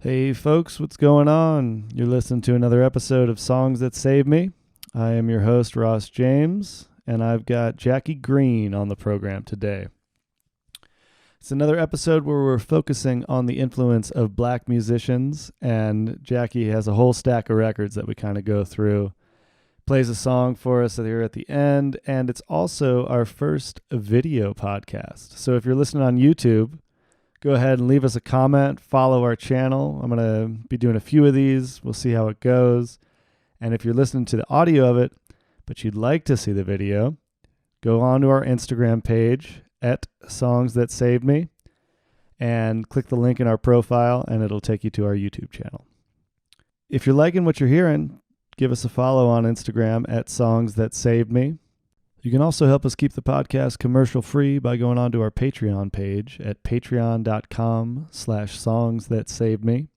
Hey folks, what's going on? You're listening to another episode of Songs That Save Me. I am your host, Ross James, and I've got Jackie Greene on the program today. It's another episode where we're focusing on the influence of black musicians, and Jackie has a whole stack of records that we kind of go through. Plays a song for us here at the end, and it's also our first video podcast. So if you're listening on YouTube, go ahead and leave us a comment, follow our channel. I'm going to be doing a few of these. We'll see how it goes. And if you're listening to the audio of it, but you'd like to see the video, go on to our Instagram page at Songs That Saved Me and click the link in our profile and it'll take you to our YouTube channel. If you're liking what you're hearing, give us a follow on Instagram at Songs That Saved Me. You can also help us keep the podcast commercial free by going on to our Patreon page at patreon.com/songs that saved me.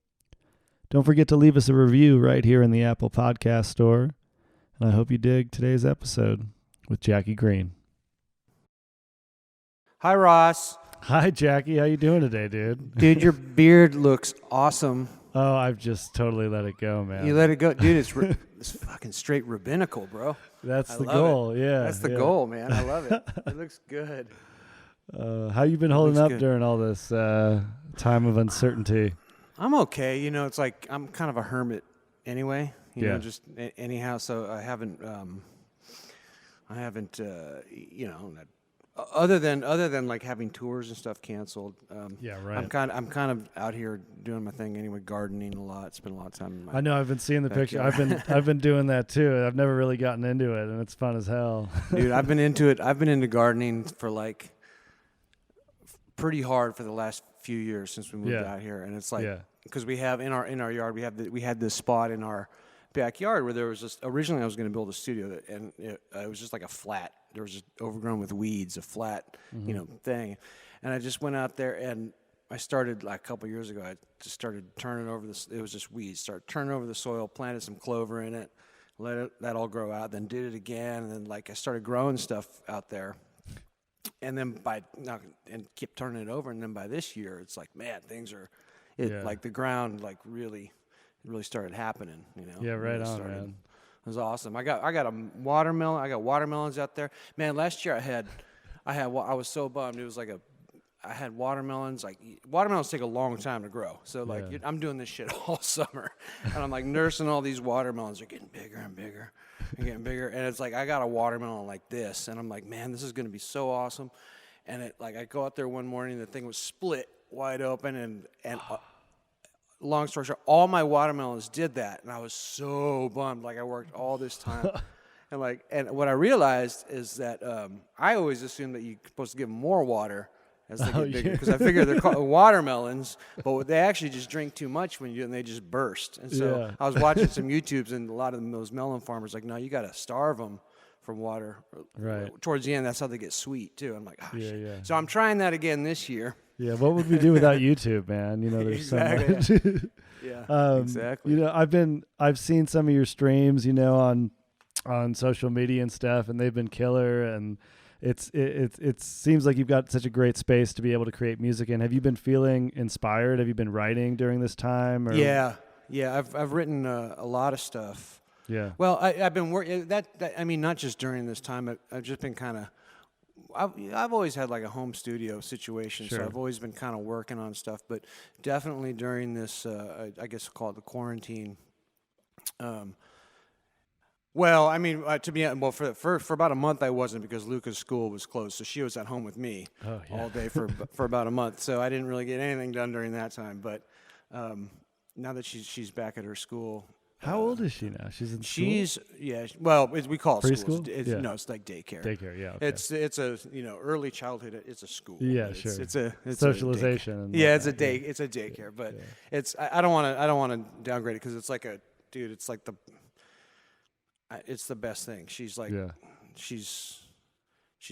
Don't forget to leave us a review right here in the Apple Podcast Store. And I hope you dig today's episode with Jackie Greene. Hi, Ross. Hi, Jackie. How you doing today, dude? Dude, your beard looks awesome. Oh, I've just totally let it go, man. You let it go. Dude, it's fucking straight rabbinical, bro. That's the goal, yeah. That's the goal, man. I love it. It looks good. How you been holding up during all this time of uncertainty? I'm okay. You know, it's like I'm kind of a hermit anyway. You know, just anyhow. So I haven't, other than like having tours and stuff canceled. Yeah, right. I'm kind of out here doing my thing anyway, gardening a lot. Spend a lot of time in my I know. I've been seeing the picture. backyard. I've been doing that too. I've never really gotten into it, and it's fun as hell. Dude, I've been into it. I've been into gardening for like pretty hard for the last few years since we moved out here, and it's like because we have in our yard we had this spot in our backyard where there was just originally I was going to build a studio and it was just like a flat. There was just overgrown with weeds, a flat thing, and I just went out there and I started like a couple of years ago. I just started turning over this. It was just weeds. Started turning over the soil, planted some clover in it, let that all grow out. Then did it again, and then like I started growing stuff out there. And then and kept turning it over, and then by this year, it's like, man, things are, like the ground, like really started happening, you know. Yeah, right on, man. It was awesome. I got a watermelon. I got watermelons out there, man. Last year I was so bummed. It was like I had watermelons. Like watermelons take a long time to grow, so like I'm doing this shit all summer, and I'm like nursing all these watermelons. They're getting bigger and bigger. And it's like I got a watermelon like this, and I'm like, man, this is gonna be so awesome. And it like I go out there one morning, the thing was split wide open, and long story short, all my watermelons did that, and I was so bummed. Like I worked all this time, and what I realized is that I always assumed that you're supposed to give them more water as they get bigger, because I figure they're called watermelons, but they actually just drink too much when and they just burst. And so I was watching some YouTubes, and a lot of those melon farmers like, no, you got to starve them from water. Right. Towards the end, that's how they get sweet too. I'm like, oh, shit. Yeah. So I'm trying that again this year. Yeah, what would we do without YouTube, man? You know, there's so much. Exactly. You know, I've seen some of your streams, you know, on social media and stuff, and they've been killer. And it seems like you've got such a great space to be able to create music in. Have you been feeling inspired? Have you been writing during this time? Or? Yeah. I've written a lot of stuff. Yeah. Well, I've been working. I mean, not just during this time. I've just been kind of. I've always had like a home studio situation, so I've always been kind of working on stuff. But definitely during this, I guess call it the quarantine. Well, I mean, for about a month I wasn't, because Luca's school was closed, so she was at home with me all day for about a month. So I didn't really get anything done during that time. But now that she's back at her school. How old is she now? She's in school? We call it preschool? School. No, it's like daycare. Daycare, yeah. Okay. It's a early childhood. It's a school. Yeah, sure. It's a socialization. It's a daycare, but it's I don't want to downgrade it, because it's like it's like it's the best thing. She's like she's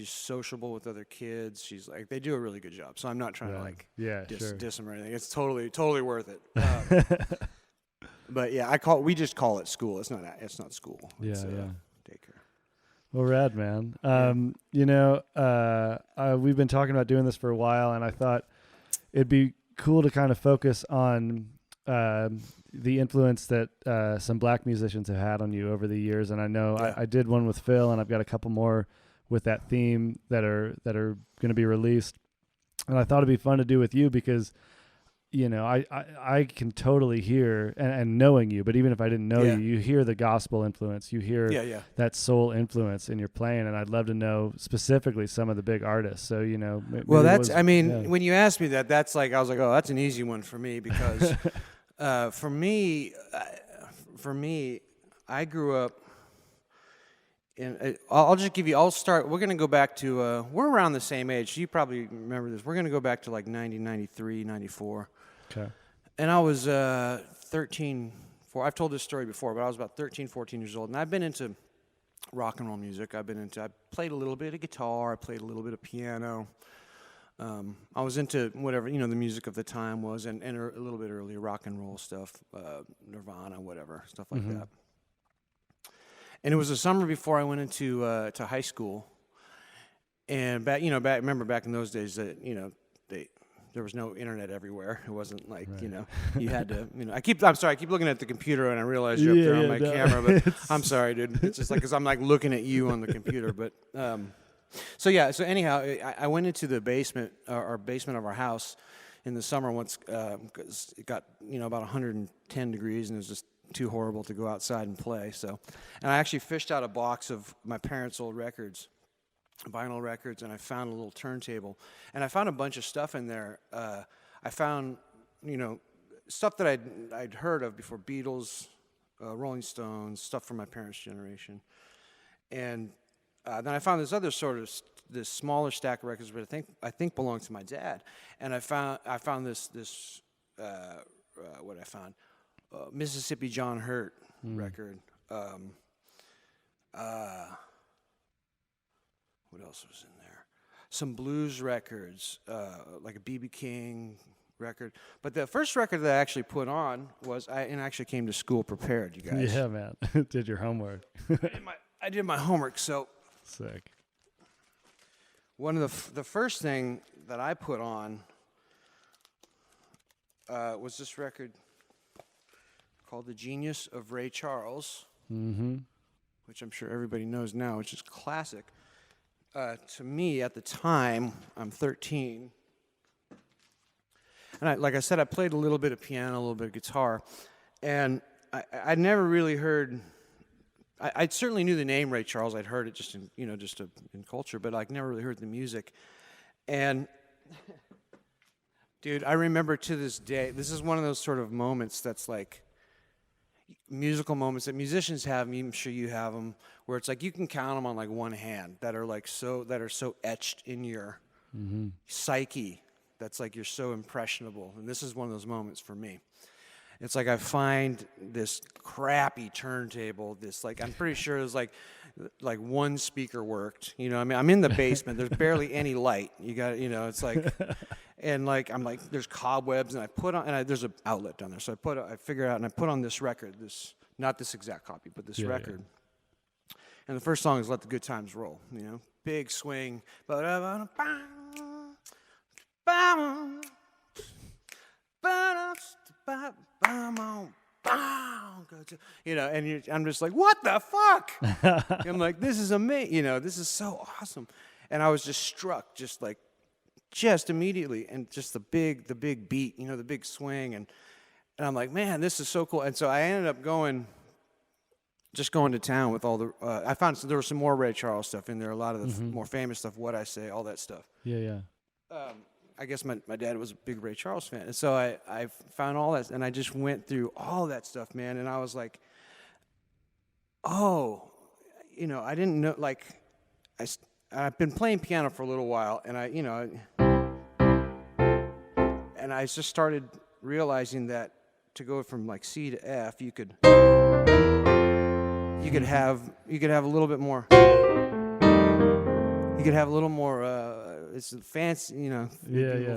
sociable with other kids. She's like, they do a really good job. So I'm not trying to diss them or anything. It's totally worth it. But we just call it school. It's not school. It's daycare. Well, rad, man. We've been talking about doing this for a while, and I thought it'd be cool to kind of focus on the influence that some black musicians have had on you over the years, and I know Yeah. I did one with Phil, and I've got a couple more with that theme that are going to be released, and I thought it'd be fun to do with you because, you know, I can totally hear, and knowing you, but even if I didn't know you, you hear the gospel influence, you hear that soul influence in your playing, and I'd love to know specifically some of the big artists. So, you know, well, that's, when you asked me that, that's like, I was like, oh, that's an easy one for me because for me, I grew up in, I'll start, we're going to go back to, we're around the same age, so you probably remember this. We're going to go back to like 1993, 94. Okay. And I was 13, I've told this story before, but I was about 13, 14 years old, and I've been into rock and roll music. I played a little bit of guitar, I played a little bit of piano. I was into whatever, you know, the music of the time was, and a little bit earlier, rock and roll stuff, Nirvana, whatever, stuff like that. And it was the summer before I went into to high school. And remember back in those days that, you know, there was no internet everywhere. It wasn't like, you know, you had to, you know, I'm sorry, I keep looking at the computer and I realize you're up there on my camera, but I'm sorry, dude. It's just like, because I'm like looking at you on the computer. But, so anyhow, I went into the basement, our basement of our house in the summer once, because it got, you know, about 110 degrees and it was just too horrible to go outside and play. So, and I actually fished out a box of my parents' old records, vinyl records, and I found a little turntable, and I found a bunch of stuff in there. I found, you know, stuff that I'd heard of before: Beatles, Rolling Stones, stuff from my parents' generation, and then I found this other sort of this smaller stack of records, but I think belonged to my dad, and I found this what I found. Mississippi John Hurt record. What else was in there? Some blues records, like a B.B. King record. But the first record that I actually put on was, I actually came to school prepared, you guys. Yeah, man. Did your homework. I did my homework, so. Sick. One of the first thing that I put on was this record called The Genius of Ray Charles, which I'm sure everybody knows now, which is classic. To me, at the time, I'm 13, and like I said, I played a little bit of piano, a little bit of guitar, and I'd never really heard. I certainly knew the name Ray Charles. I'd heard it just in in culture, but I'd never really heard the music. And dude, I remember to this day, this is one of those sort of moments that's like musical moments that musicians have. I'm sure you have them, where it's like you can count them on like one hand that are so etched in your psyche. That's like you're so impressionable. And this is one of those moments for me. It's like I find this crappy turntable. This, like, I'm pretty sure it was like one speaker worked. You know, I mean, I'm in the basement. There's barely any light. You got, you know, it's like, and like I'm like, there's cobwebs, and I put on, and there's an outlet down there. So I figure out, and I put on this record. Not this exact copy, but this record. Yeah. And the first song is "Let the Good Times Roll." You know, big swing. You know, and I'm just like, what the fuck? I'm like, this is amazing. You know, this is so awesome. And I was just struck, just immediately, and just the big beat, you know, the big swing, and I'm like, man, this is so cool. And so I ended up going to town with all the. I found there was some more Ray Charles stuff in there, a lot of the more famous stuff, What I Say, all that stuff. Yeah. I guess my dad was a big Ray Charles fan. And so I found all that, and I just went through all that stuff, man. And I was like, oh, you know, I didn't know, like, I've been playing piano for a little while, and I just started realizing that to go from like C to F, you could have a little bit more. You could have a little more. It's fancy, you know,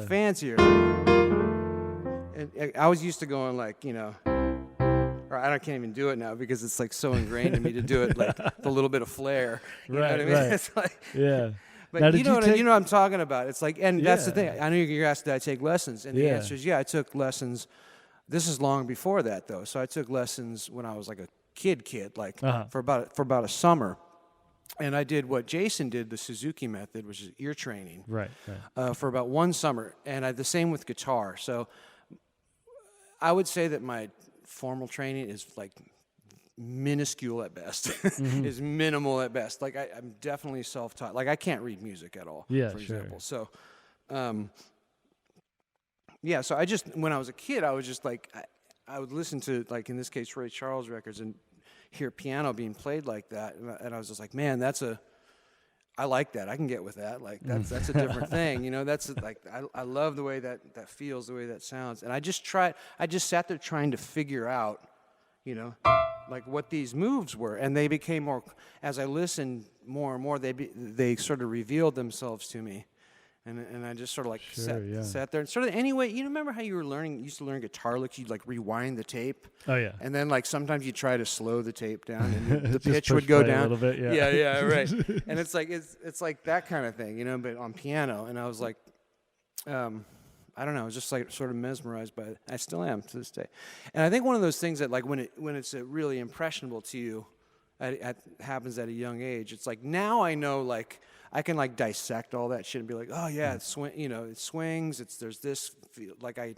fancier. And I was used to going like, you know, or I can't even do it now because it's like so ingrained in me to do it like the little bit of flair. You know what I mean? Right. It's like, yeah. But now, you know what I'm talking about. It's like, and that's the thing. I know you're asked, did I take lessons? And the answer is, yeah, I took lessons this is long before that though. So I took lessons when I was like a kid, like for about a summer. And I did what Jason did, the Suzuki method, which is ear training. Right. For about one summer. And the same with guitar. So I would say that my formal training is like minuscule at best, is minimal at best. Like I'm definitely self-taught. Like I can't read music at all, for example. So, so I just, when I was a kid, I was just like, I would listen to, like in this case, Ray Charles records and hear piano being played like that. And I was just like, man, I like that. I can get with that. Like that's a different thing, you know. That's like I love the way that feels, the way that sounds. And I just sat there trying to figure out, you know, like what these moves were, and they became more as I listened more and more. They sort of revealed themselves to me, and I just sort of like sat there and sort of anyway. You remember how you used to learn guitar licks? You'd like rewind the tape. Oh yeah. And then like sometimes you try to slow the tape down, and the pitch would go down a little bit. Yeah, right. And it's like that kind of thing, you know, but on piano. And I was like, I don't know, I was just like sort of mesmerized by it. I still am to this day. And I think one of those things that like when it's really impressionable to you, happens at a young age. It's like now I know, like I can like dissect all that shit and be like, oh yeah, it swings. There's this feel, like I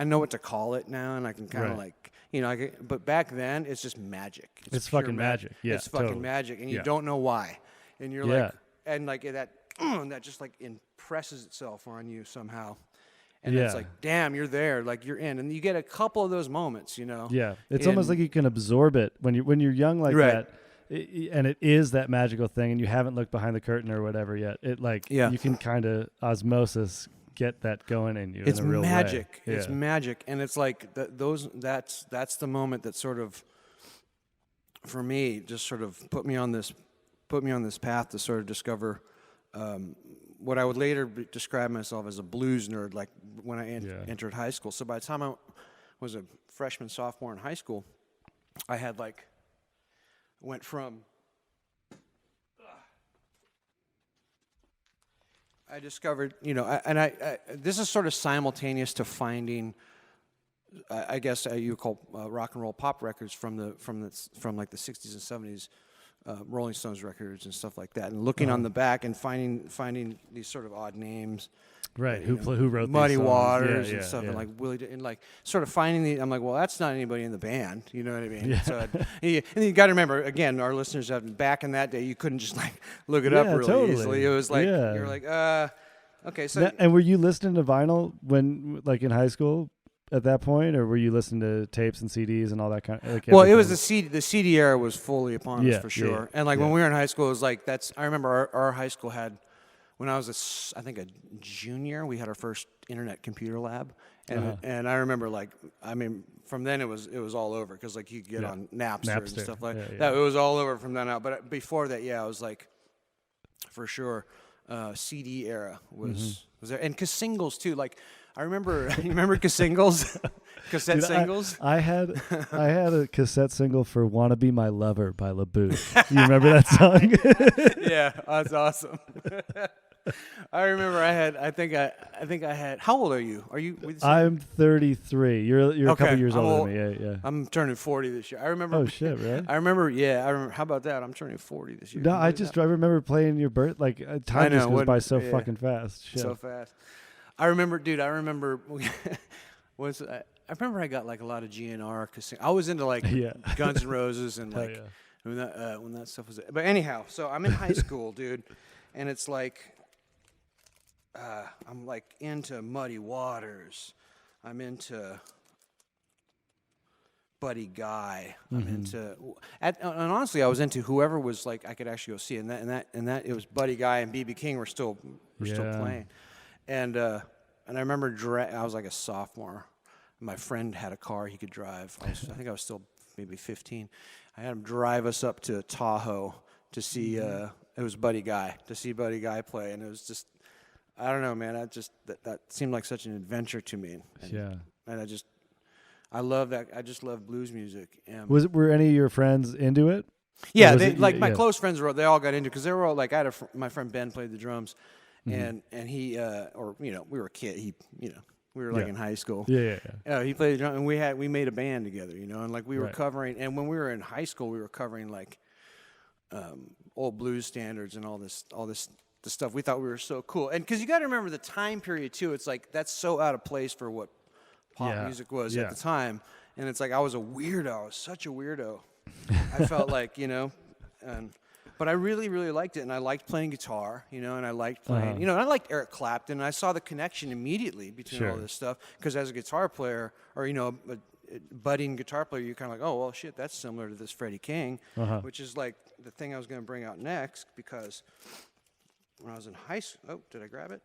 know what to call it now, and I can kind of like, you know, but back then it's just magic. It's fucking magic. Yeah, it's fucking magic, and you don't know why, and you're like, and like that just like impresses itself on you somehow. And it's like, damn, you're there, like you're in, and you get a couple of those moments, you know. Yeah, it's almost like you can absorb it when you're young like that, and it is that magical thing, and you haven't looked behind the curtain or whatever yet. It like you can kind of osmosis get that going in you. It's in a real magic. way. It's magic, and it's like that's the moment that sort of, for me, just sort of put me on this path to sort of discover. What I would later describe myself as a blues nerd, like when I entered high school. So by the time I was a freshman, sophomore in high school, I had went from, I discovered, you know, I this is sort of simultaneous to finding, I guess you call rock and roll pop records from like the 60s and 70s. Rolling Stones records and stuff like that, and looking on the back and finding these sort of odd names, right? Who wrote Muddy these songs? Waters and stuff, and like Willie, and like sort of finding I'm like, well, that's not anybody in the band, you know what I mean? Yeah. So, and you got to remember, again, our listeners back in that day, you couldn't just like look it up really easily. It was like you're like, okay, so. And were you listening to vinyl when, like, in high school? At that point, or were you listening to tapes and CDs and all that kind of? Like, well, it was the CD era was fully upon us for sure. Yeah, and like when we were in high school, it was like I remember our high school had, when I was I think a junior, we had our first internet computer lab, and I remember from then it was all over because like you could get on Napster and stuff like that. It was all over from then out. But before that, I was like, for sure, CD era was there, and singles too, like. I remember. You remember singles, cassette singles. I had a cassette single for "Wanna Be My Lover" by LaBouche. You remember that song? Yeah, that's awesome. I remember. I think I had. How old are you? Are you? I'm 33. You're a couple years older than me. Yeah. I'm turning 40 this year. I remember. Oh shit! Really? I remember. Yeah, I remember. How about that? I'm turning 40 this year. No, I remember playing your birth. Like time just goes by so fucking fast. Shit. So fast. I remember, dude. I remember I got like a lot of GNR because I was into like Guns N' Roses and like when that stuff was. But anyhow, so I'm in high school, dude, and it's like I'm like into Muddy Waters. I'm into Buddy Guy. I'm into and honestly, I was into whoever was like I could actually go see, and that it was Buddy Guy and BB King were still playing. And I remember I was like a sophomore. My friend had a car he could drive. I think I was still maybe 15. I had him drive us up to Tahoe to see. It was Buddy Guy to see Buddy Guy play, and it was just I don't know, man. That seemed like such an adventure to me. And I love that. I just love blues music. Were any of your friends into it? Yeah, my close friends they all got into it because they were all like my friend Ben played the drums. And he we were a kid. He We were like in high school. Yeah. He played the drum, and we made a band together, you know, and like we were Right. covering. And when we were in high school, we were covering like old blues standards and all this the stuff. We thought we were so cool, and because you got to remember the time period too. It's like that's so out of place for what pop music was at the time, and it's like I was a weirdo. I was such a weirdo. I felt like, you know, but I really, really liked it, and I liked playing guitar, you know, and I liked playing, you know, and I liked Eric Clapton, and I saw the connection immediately between all this stuff, because as a guitar player, or, you know, a budding guitar player, you're kind of like, oh, well, shit, that's similar to this Freddie King, which is like the thing I was going to bring out next, because when I was in high school, oh, did I grab it?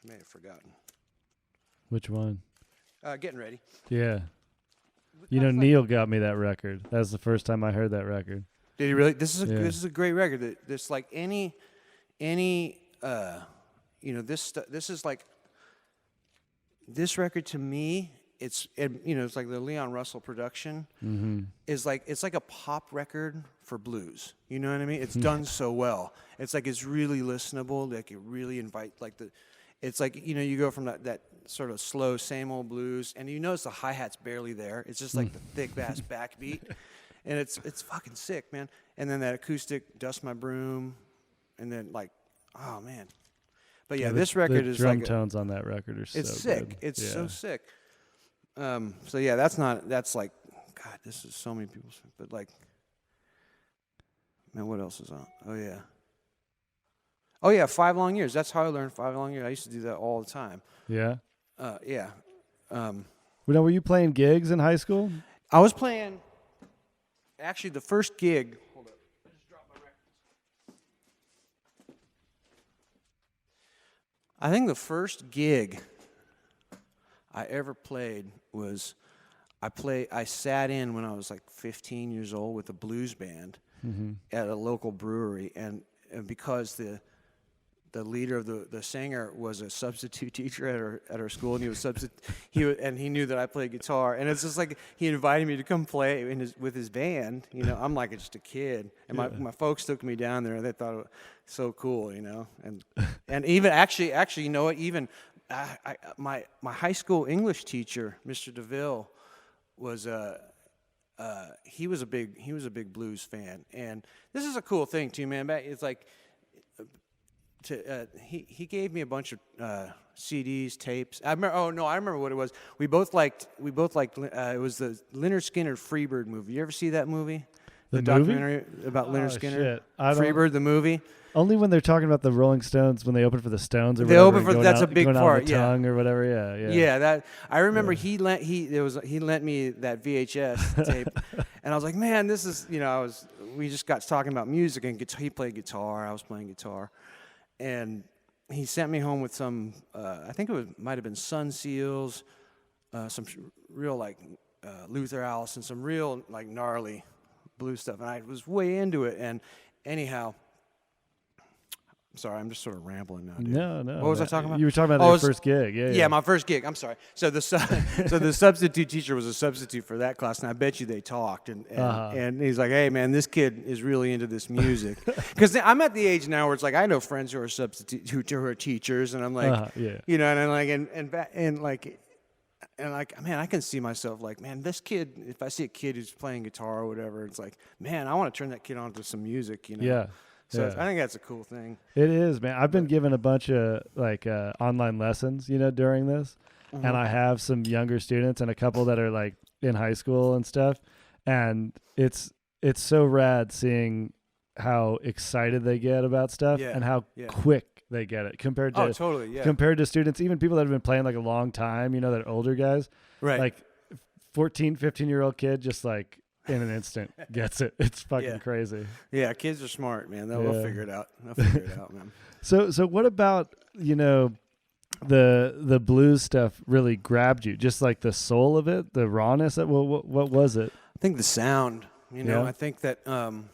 I may have forgotten. Which one? Getting Ready. Yeah. You know, Neil got me that record. That was the first time I heard that record. Did he really? This is a great record. This like any you know, this is like this record to me. You know, it's like the Leon Russell production is like, it's like a pop record for blues. You know what I mean? It's done so well. It's like it's really listenable. Like it really it's like, you know, you go from that sort of slow, same old blues, and you notice the hi-hat's barely there. It's just like the thick bass backbeat. And it's fucking sick, man. And then that acoustic Dust My Broom, and then like, oh man. But yeah, this record is drum like tones on that record are so it's sick. good. It's so sick. So yeah, that's like, God, this is so many people's, but like, man, what else is on? Oh yeah, 5 Long Years. That's how I learned 5 Long Years. I used to do that all the time. Yeah. Yeah. Were you playing gigs in high school? I was playing. Actually, the first gig. Hold up. I just dropped my records. I think the first gig I ever played was I sat in when I was like 15 years old with a blues band at a local brewery, and because the leader of the singer was a substitute teacher at our school, and he knew that I played guitar, and it's just like he invited me to come play with his band. You know, I'm like just a kid, and my folks took me down there, and they thought it was so cool, you know, and even actually, you know what, even my high school English teacher, Mr. DeVille, was he was a big blues fan, and this is a cool thing too, man. It's like. He gave me a bunch of CDs, tapes. I remember what it was. We both liked. It was the Lynyrd Skynyrd Freebird movie. You ever see that movie? The documentary about Lynyrd Skynyrd. Shit. Freebird, the movie. Only when they're talking about the Rolling Stones, when they open for the Stones, or they whatever, open for that's a big part. Yeah, tongue or whatever. Yeah. Yeah, that I remember. He lent me that VHS tape, and I was like, man, this is, you know, we just got talking about music, and he played guitar. I was playing guitar. And he sent me home with some, I think might have been Sun Seals, some real like Luther Allison, some real like gnarly blues stuff. And I was way into it. And anyhow, I'm sorry, I'm just sort of rambling now, dude. No. What was I talking about? You were talking about your first gig. Yeah, my first gig. I'm sorry. So the substitute teacher was a substitute for that class, and I bet you they talked. And he's like, hey, man, this kid is really into this music. Because I'm at the age now where it's like I know friends who are who are teachers, and I'm like, you know, and I'm like, and like, man, I can see myself like, man, this kid. If I see a kid who's playing guitar or whatever, it's like, man, I want to turn that kid on to some music, you know. Yeah. So I think that's a cool thing. It is, man. I've been given a bunch of like online lessons, you know, during this, and I have some younger students and a couple that are like in high school and stuff, and it's so rad seeing how excited they get about stuff and how quick they get it compared to compared to students, even people that have been playing like a long time, you know, that are older guys, right? Like 14, 15-year-old kid just like in an instant gets it. It's fucking crazy. Yeah, kids are smart, man. They'll figure it out. They'll figure it out, man. So what about, you know, the blues stuff really grabbed you? Just like the soul of it, the rawness. What was it? I think the sound. You know, I think that. Well,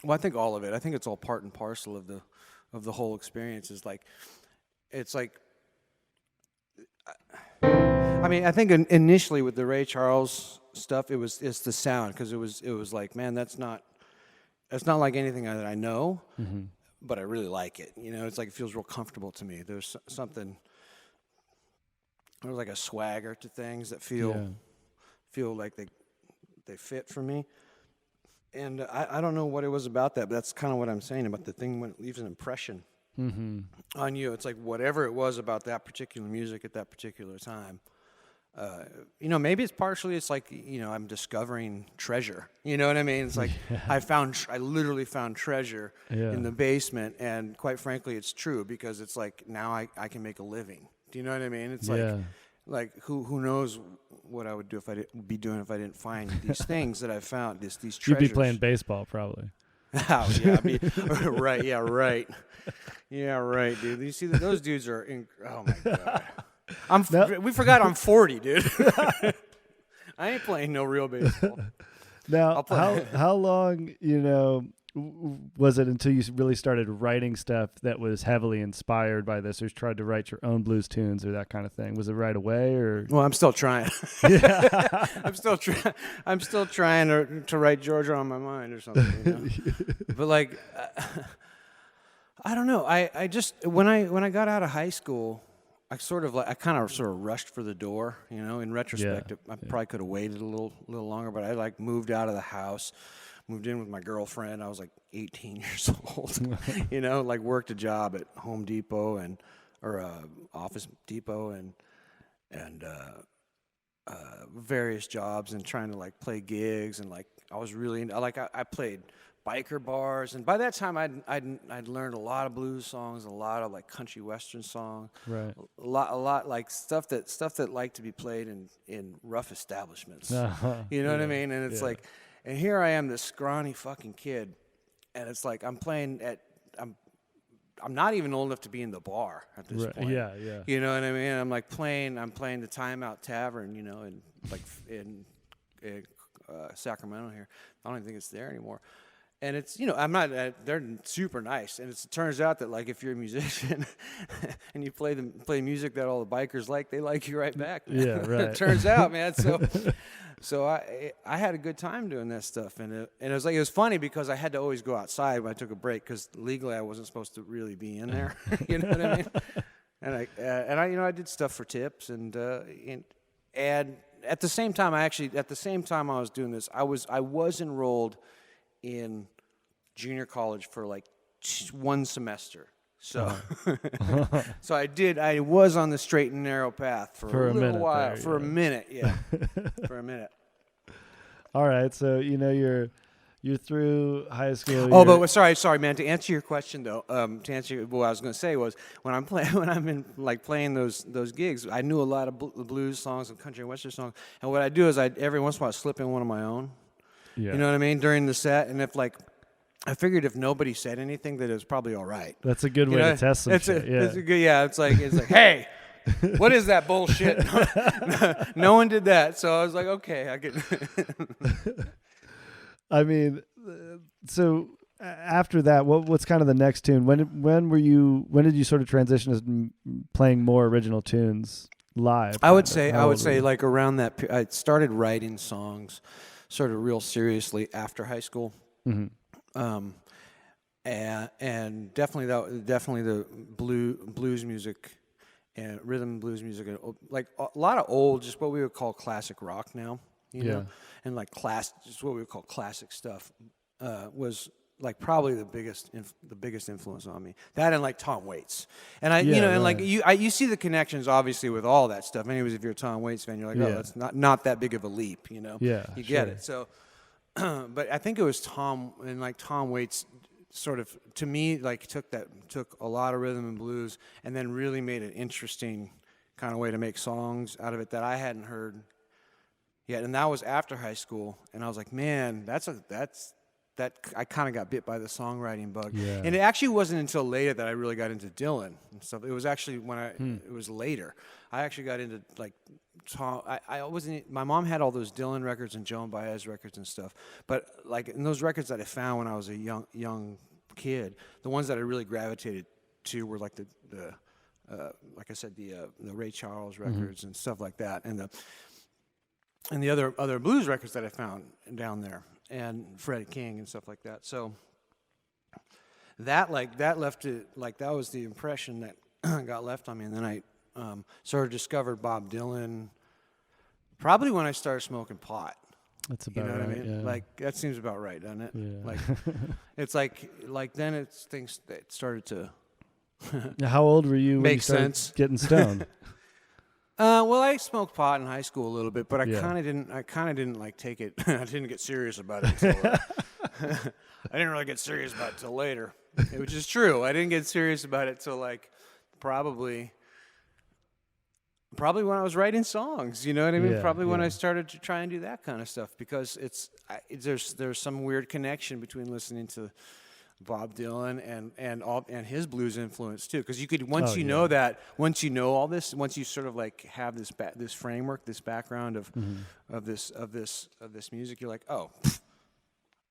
I think all of it. I think it's all part and parcel of the whole experience. Is like, it's like. I mean, I think initially with the Ray Charles stuff, it's the sound, because it was like, man, that's not like anything that I know, but I really like it. You know, it's like it feels real comfortable to me. There's something There's like a swagger to things that feel like they fit for me. And I don't know what it was about that, but that's kind of what I'm saying about the thing when it leaves an impression on you. It's like whatever it was about that particular music at that particular time. Maybe it's partially, it's like, I'm discovering treasure. You know what I mean? It's like I literally found treasure in the basement. And quite frankly, it's true because it's like now I can make a living. Do you know what I mean? It's like who knows what I would do if be doing if I didn't find these things that I found, these treasures. You'd be playing baseball probably. Oh, yeah, right, yeah, right. Yeah, right, dude. You see, those dudes are, oh my God. We forgot I'm 40, dude. I ain't playing no real baseball. Now, how long, was it until you really started writing stuff that was heavily inspired by this, or tried to write your own blues tunes or that kind of thing? Was it right away, or? Well, I'm still trying. I'm still trying to write Georgia on my mind or something. But like, I don't know. I just when I got out of high school, I kind of rushed for the door. In retrospect, I probably could have waited a little longer. But I moved out of the house. Moved in with my girlfriend. I was like 18 years old. Worked a job at Home Depot or Office Depot and various jobs and trying to play gigs and I was really I played biker bars, and by that time I'd learned a lot of blues songs, a lot of country western songs, right? A lot like stuff that liked to be played in rough establishments. You know what I mean? And it's and here I am, this scrawny fucking kid, and it's like I'm not even old enough to be in the bar at this point. Yeah. You know what I mean? I'm playing the Timeout Tavern, in Sacramento here. I don't even think it's there anymore. And it's, I'm not, they're super nice. And it turns out that, if you're a musician and you play music that all the bikers like, they like you right back. Man. Yeah, right. It turns out, man. So I had a good time doing that stuff. And it was funny because I had to always go outside when I took a break because legally I wasn't supposed to really be in there. You know what I mean? And I did stuff for tips and at the same time I was doing this, I was enrolled in junior college for one semester. So so I was on the straight and narrow path for a little while, for a minute, for a minute. All right, so you're through high school. But sorry, man. To answer your question though, what I was going to say was when I'm playing those gigs, I knew a lot of blues songs and country and western songs, and what I do is every once in a while slip in one of my own. Yeah. You know what I mean? During the set, and if I figured if nobody said anything, that it was probably all right. That's a good way to test some shit. It's a good, it's like, hey, what is that bullshit? No one did that, so I was like, okay, I can. I mean, so after that, what's kind of the next tune? When did you sort of transition to playing more original tunes live? I would say around that. I started writing songs, sort of real seriously after high school. Mm-hmm. And definitely the blues music and rhythm and blues music, a lot of old, just what we would call classic rock now, you know, and just what we would call classic stuff, was probably the biggest influence on me. That and Tom Waits, and you see the connections obviously with all that stuff. Anyways, if you're a Tom Waits fan, you're oh, that's not that big of a leap, you know. Yeah, you get it. So. But I think it was Tom Waits sort of, to me, took a lot of rhythm and blues and then really made an interesting kind of way to make songs out of it that I hadn't heard yet. And that was after high school. And I was like, man, that I kind of got bit by the songwriting bug. Yeah. And it actually wasn't until later that I really got into Dylan and stuff. It was actually when it was later. I actually got into Tom. I wasn't. My mom had all those Dylan records and Joan Baez records and stuff. But in those records that I found when I was a young kid, the ones that I really gravitated to were like I said, the Ray Charles records and stuff like that, and the other blues records that I found down there, and Freddie King and stuff like that. So that left it that was the impression that got left on me, and then Sort of discovered Bob Dylan probably when I started smoking pot. That's about You know right. what I mean? Yeah. Like that seems about right, doesn't it? Yeah. Like it's like then it's things that started to Now, how old were you when you make started sense. getting stoned? Well, I smoked pot in high school a little bit, but I Yeah. kind of didn't. I kind of didn't like take it. I didn't get serious about it. Until, I didn't really get serious about it till later, which is true. I didn't get serious about it till like probably when I was writing songs. You know what I mean? Yeah, Probably when yeah. I started to try and do that kind of stuff because there's some weird connection between listening to Bob Dylan and his blues influence too, because you could once you know that, once you know all this, once you sort of like have this framework, this background of this music, you're like, oh,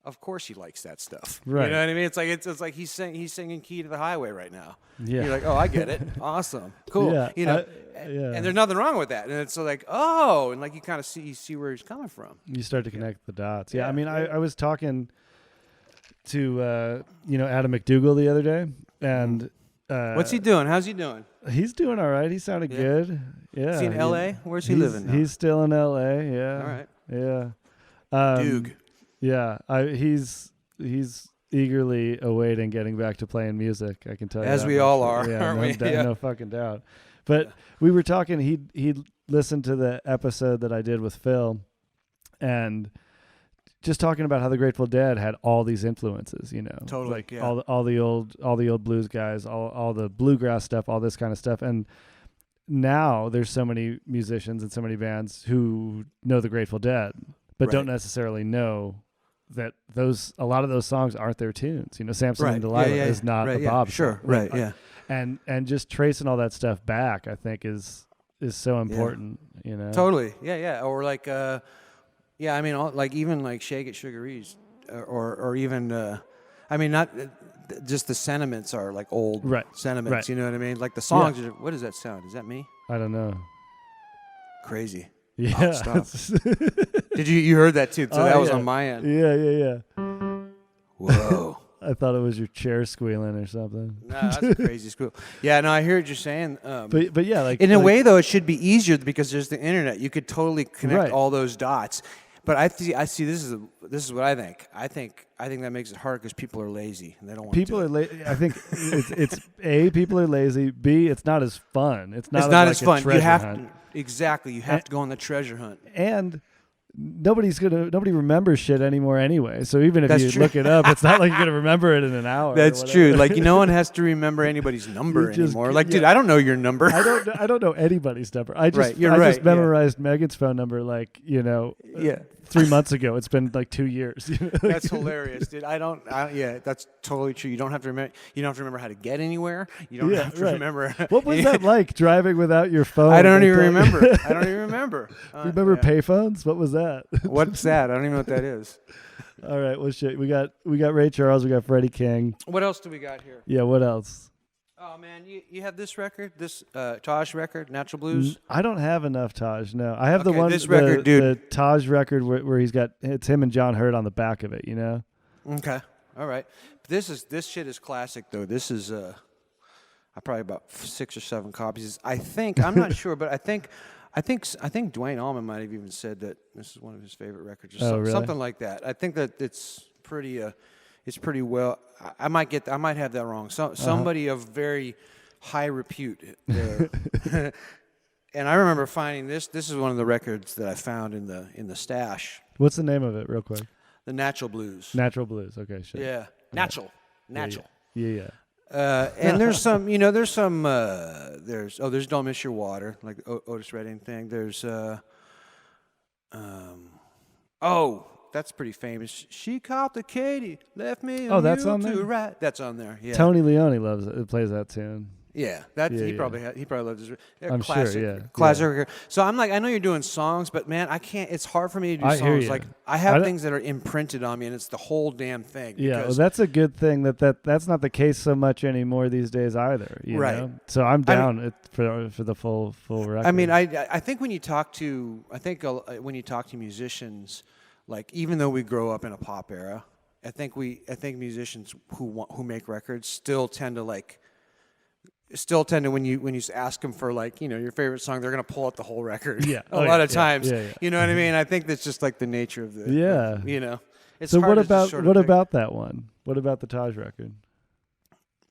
of course he likes that stuff. Right. You know what I mean? It's like he's singing "Key to the Highway" right now. Yeah. You're like, oh, I get it. Awesome, cool. Yeah, You know, yeah. and there's nothing wrong with that. And it's so like, oh, and like you kind of see where he's coming from. You start to connect the dots. Yeah, Yeah, I mean, I was talking to Adam McDougall the other day, and What's he doing? How's he doing? he's doing all right. He sounded Yeah. good. Yeah, Is he in L.A.? Where's he he's- living now? He's still in L.A. Yeah. All right. Yeah. Doog. Yeah, he's eagerly awaiting getting back to playing music. I can tell you, As that we much. all are, Yeah, aren't no, we? Yeah. no fucking doubt. But we were talking. He listened to the episode that I did with Phil, and just talking about how the Grateful Dead had all these influences. You know, Totally, like yeah. all the old blues guys, all the bluegrass stuff, all this kind of stuff, and now there's so many musicians and so many bands who know the Grateful Dead, but don't Right. necessarily know that a lot of those songs aren't their tunes. You know, Samson and Right. Delilah Yeah, yeah, is not right, a yeah. Bob Sure. song. Right. Yeah. And just tracing all that stuff back, I think is so important. You know, Totally. Yeah. Yeah. Or like, I mean, even like "Shake It, Sugar Ease," or even, I mean, not just the sentiments are like old Right. sentiments. Right. You know what I mean? Like the songs. What does that sound? Is that me? I don't know. Crazy. Yeah, stop. Did you heard that too? So that was yeah. on my end. Yeah. Whoa. I thought it was your chair squealing or something. No, that's a crazy school. Yeah, no, I hear what you're saying. But yeah, like in a like- way, though, it should be easier because there's the internet. You could totally connect Right. all those dots. But I see. This is what I think. I think that makes it hard because people are lazy and they don't want. People to. are lazy. I think it's A, people are lazy. B, it's not as fun. It's not It's not like as a fun. You treasure have hunt. exactly. You have to go on the treasure hunt. And nobody remembers shit anymore anyway. So even if That's you true. look it up, it's not like you're gonna remember it in an hour. or That's whatever. true. Like no one has to remember anybody's number You just- anymore. Like, yeah. dude, I don't know your number. I don't know anybody's number. I just Right, you're I right, just yeah. memorized Megan's phone number like, Yeah. 3 months ago. It's been like 2 years. That's hilarious, dude. Yeah, that's totally true. You don't have to remember. You don't have to remember how to get anywhere. You don't Yeah, have to right. remember. What was that like driving without your phone? I don't like even that? remember. I don't even remember. Remember Yeah. payphones? What was that? What's that? I don't even know what that is. All right, well shit. We got Ray Charles, we got Freddie King. What else do we got here? Yeah, what else? Oh man, you have this record, this Taj record, Natural Blues. I don't have enough Taj. No, I have the Okay, one. this record, dude. The Taj record where he's got it's him and John Hurt on the back of it. You know. Okay, all right. This shit is classic though. This is I probably about 6 or 7 copies. I think I'm not sure, but I think Dwayne Allman might have even said that this is one of his favorite records or really? something like that. I think that it's pretty well. I might have that wrong. Somebody of very high repute. And I remember finding this. This is one of the records that I found in the stash. What's the name of it, real quick? The Natural Blues. Natural Blues. Okay, sure. Yeah, natural. Yeah. And there's some, there's Don't Miss Your Water, like the Otis Redding thing. There's that's pretty famous. She caught the Katy, left me. Oh, that's on there? Right. That's on there. Yeah. Tony Leone loves it. Plays that tune. Yeah. That Yeah, he yeah. probably loves his. I'm sure, classic, yeah. Classic Yeah. record. So I'm like, I know you're doing songs, but man, I can't. It's hard for me to do I hear songs. you. Like I I have don't- things that are imprinted on me, and it's the whole damn thing. Yeah, well, because- that's a good thing that's not the case so much anymore these days either. You Right. know? So I'm down for the full record. I mean, I think when you talk to musicians, like even though we grow up in a pop era, I think musicians who make records still tend to like still tend to when you ask them for like your favorite song, they're gonna pull out the whole record. Yeah. a lot of Yeah. times. Yeah. You know what I mean? I think that's just like the nature of the. Yeah. It's So hard what to just sort of what pick. about that one? What about the Taj record?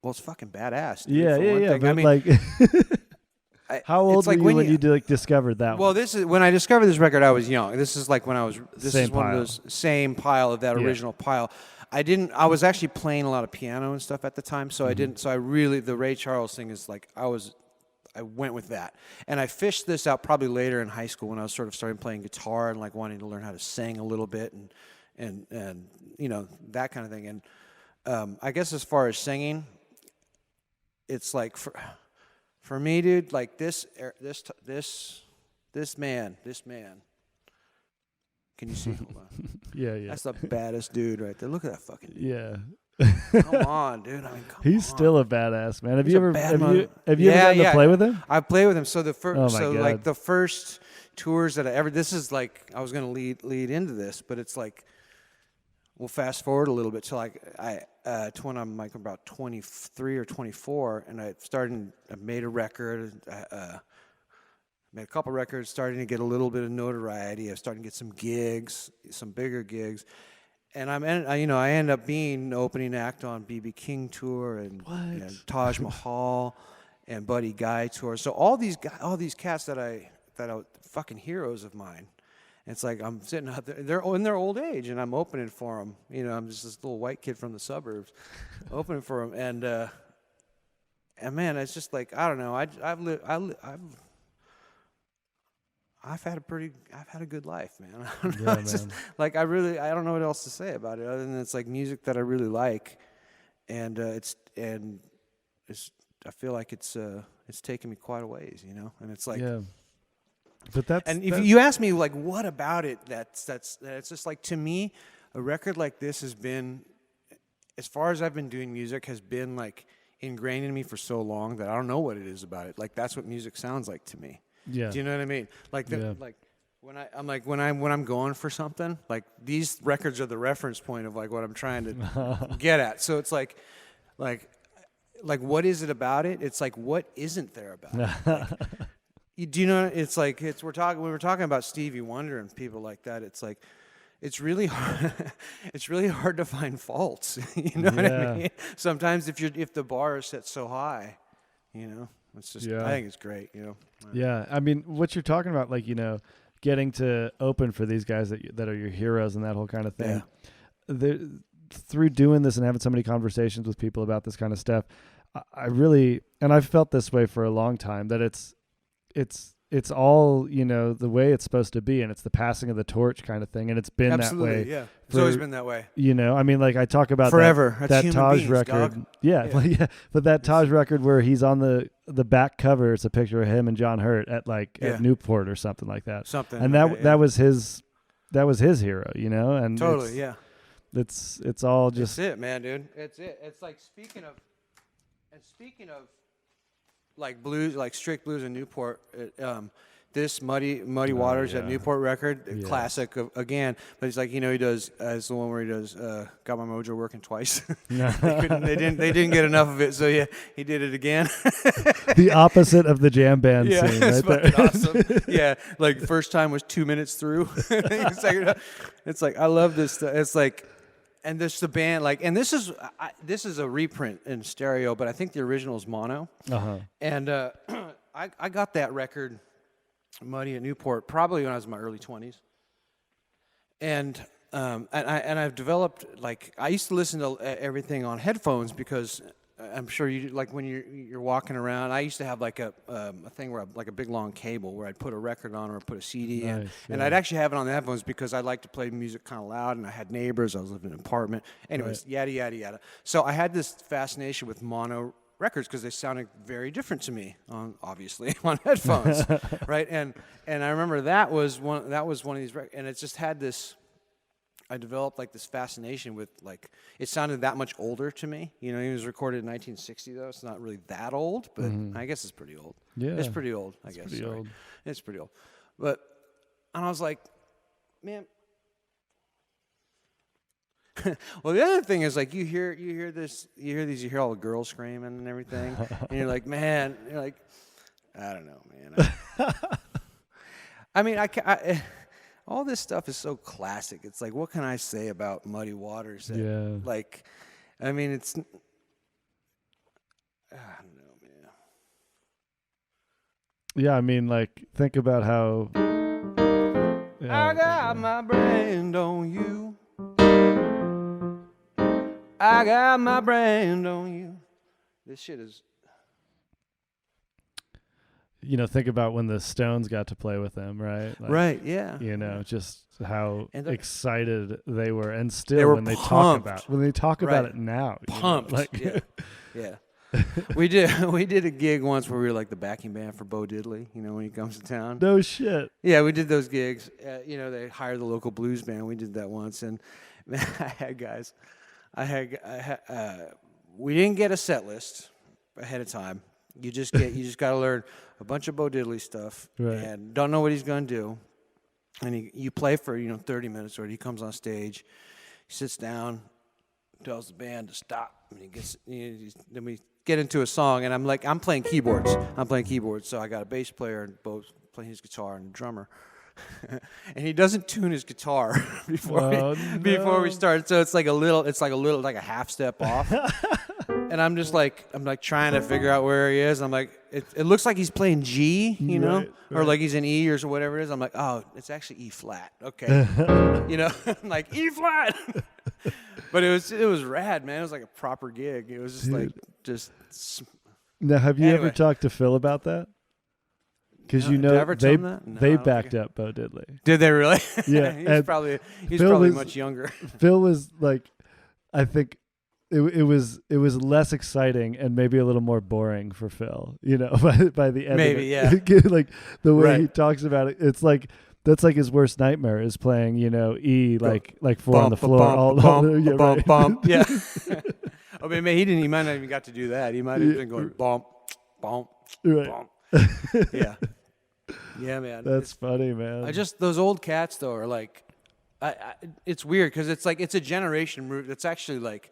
Well, it's fucking badass. Dude, Yeah. for Yeah. one Yeah. thing. But I mean, like, how old it's were like you when you like discovered that Well, one? this is when I discovered this record. I was young. This is like when I was. This Same is one pile. of those same pile of that Yeah. original pile. I was actually playing a lot of piano and stuff at the time, so I didn't. So I really the Ray Charles thing is like I went with that, and I fished this out probably later in high school when I was sort of starting playing guitar and like wanting to learn how to sing a little bit and that kind of thing. And I guess as far as singing, it's like for me, dude, like this man. Can you see? Hold on. Yeah. That's the baddest dude right there. Look at that fucking dude. Yeah. Come on, dude. I mean, come He's on. still a badass, man. Have He's you a ever bad have mother- you ever gotten to play with him? I play with him. So the first, Oh my God. like the first tours that I ever. This is like I was gonna lead into this, but it's like we'll fast forward a little bit to like to when I'm like about 23 or 24, and I made a record. Made a couple records, starting to get a little bit of notoriety. I was starting to get some gigs, some bigger gigs, and I end up being opening act on B.B. King tour and Taj Mahal and Buddy Guy tour. So all these cats that are fucking heroes of mine. It's like I'm sitting out there. They're in their old age, and I'm opening for them. I'm just this little white kid from the suburbs, opening for them, and man, it's just like I don't know. I've had a good life, man. I don't know. Yeah, It's just man. like I don't know what else to say about it other than it's like music that I really like, and I feel like it's taken me quite a ways, and it's like. Yeah. But that's And if you ask me, like, what about it that's it's just like, to me, a record like this has been, as far as I've been doing music, has been like ingrained in me for so long that I don't know what it is about it. Like that's what music sounds like to me. yeah. Do you know what I mean? Like Yeah. like when I'm going for something, like these records are the reference point of like what I'm trying to get at. So it's like what is it about it? It's like what isn't there about it? Like, do you know? It's like we were talking about Stevie Wonder and people like that. It's like it's really hard. It's really hard to find faults. You know what I mean? Sometimes if the bar is set so high, it's just. I think it's great. Yeah, I mean, what you're talking about, like getting to open for these guys that are your heroes and that whole kind of thing. Yeah. Through doing this and having so many conversations with people about this kind of stuff, I really, and I've felt this way for a long time, that it's all, the way it's supposed to be, and it's the passing of the torch kind of thing, and it's been Absolutely, that way. Yeah, it's always been that way. I mean, like I talk about forever. that Taj beings, record. Dog. Yeah. But that Taj record where he's on the back cover, it's a picture of him and John Hurt at Newport or something like that. And that was his hero, and totally, yeah. It's all just. That's it, man, dude. It's it. It's like speaking of like blues, like strict blues in Newport. This Muddy Waters at Newport record, classic again. But it's like he does it's the one where he does Got My Mojo Working Twice. They didn't get enough of it, so yeah, he did it again. The opposite of the jam band scene, it's right there. awesome. Yeah, like first time was 2 minutes through. It's like I love this stuff. It's like. And this the band and this is a reprint in stereo, but I think the original is mono. Uh-huh. And I got that record, Muddy at Newport, probably when I was in my early 20s. And I've developed I used to listen to everything on headphones because I'm sure you when you're walking around. I used to have a thing where a big long cable where I'd put a record on or put a CD in, and I'd actually have it on the headphones because I like to play music kind of loud, and I had neighbors. I was living in an apartment. Anyways, yada yada yada. So I had this fascination with mono records because they sounded very different to me obviously on headphones, right? And I remember that was one of these records, and it just had this. I developed this fascination with it sounded that much older to me. He was recorded in 1960 though. It's not really that old, but I guess it's pretty old. Yeah, it's pretty old. I guess. Pretty old. It's pretty old. But and I was like, man, Well, the other thing is like you hear all the girls screaming and everything, and you're like, man, you're like, I don't know, man. I mean, all this stuff is so classic. It's like, what can I say about Muddy Waters? Yeah. Like, I mean, I don't know, man. Yeah, I mean, like, think about how. I got my brand on you. I got my brand on you. This shit is. Think about when the Stones got to play with them, right? Like, Right, yeah. Just how And excited they were, and still they were when they pumped. talk about Right. it now, Pumped. like Yeah. we did a gig once where we were like the backing band for Bo Diddley, when he comes to town. no shit. Yeah, we did those gigs. They hired the local blues band. We did that once, and man, we didn't get a set list ahead of time. You just got to learn a bunch of Bo Diddley stuff, Right. and don't know what he's going to do. And you play for 30 minutes, or he comes on stage, he sits down, tells the band to stop, and he gets. Then we get into a song, and I'm playing keyboards. So I got a bass player and Bo's playing his guitar and a drummer. And he doesn't tune his guitar before we start. So it's like a half step off. And I'm trying to figure out where he is. I'm like, it looks like he's playing G, Right. or like he's in E or whatever it is. I'm like, oh, it's actually E flat. Okay. I'm like E flat. But it was rad, man. It was like a proper gig. It was just Now, have you ever Anyway. talked to Phil about that? Because Did I ever tell him that? No, I they don't think backed up Bo Diddley. Did they really? Yeah, he's and probably Phil was- much younger. Phil was like, I think it was less exciting and maybe a little more boring for Phil. By the end. Maybe, of it. Like the way he Right. talks about it, it's like that's like his worst nightmare is playing E like four on the floor. Bump, right. Yeah. I mean, he might not even got to do that. He might have been going bump, bump, Right. bump. Yeah. Yeah, man. That's funny, man. Those old cats though are like, it's weird because it's like it's a generation move. It's actually like